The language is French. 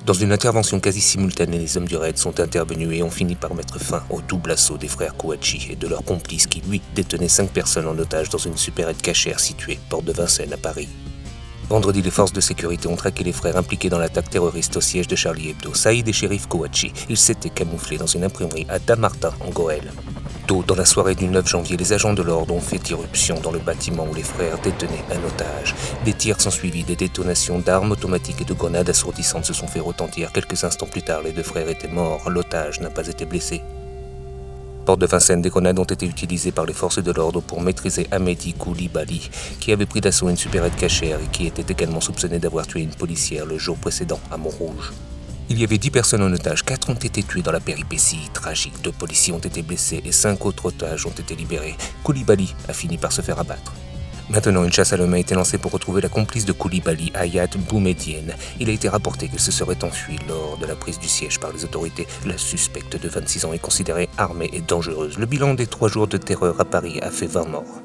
Dans une intervention quasi simultanée, les hommes du raid sont intervenus et ont fini par mettre fin au double assaut des frères Kouachi et de leur complice qui, lui, détenait 5 personnes en otage dans une supérette cachère située porte de Vincennes à Paris. Vendredi, les forces de sécurité ont traqué les frères impliqués dans l'attaque terroriste au siège de Charlie Hebdo, Saïd et Chérif Kouachi. Ils s'étaient camouflés dans une imprimerie à Dammartin, en Goële. Tôt dans la soirée du 9 janvier, les agents de l'ordre ont fait irruption dans le bâtiment où les frères détenaient un otage. Des tirs sont suivis, des détonations d'armes automatiques et de grenades assourdissantes se sont fait retentir. Quelques instants plus tard, les 2 frères étaient morts. L'otage n'a pas été blessé. Porte de Vincennes, des grenades ont été utilisées par les forces de l'ordre pour maîtriser Hamedi Koulibaly, qui avait pris d'assaut une supérette cachère et qui était également soupçonné d'avoir tué une policière le jour précédent à Montrouge. Il y avait 10 personnes en otage, 4 ont été tuées dans la péripétie tragique, 2 policiers ont été blessés et 5 autres otages ont été libérés. Koulibaly a fini par se faire abattre. Maintenant, une chasse à l'homme a été lancée pour retrouver la complice de Koulibaly, Hayat Boumediene. Il a été rapporté qu'il se serait enfui lors de la prise du siège par les autorités. La suspecte de 26 ans est considérée armée et dangereuse. Le bilan des 3 jours de terreur à Paris a fait 20 morts.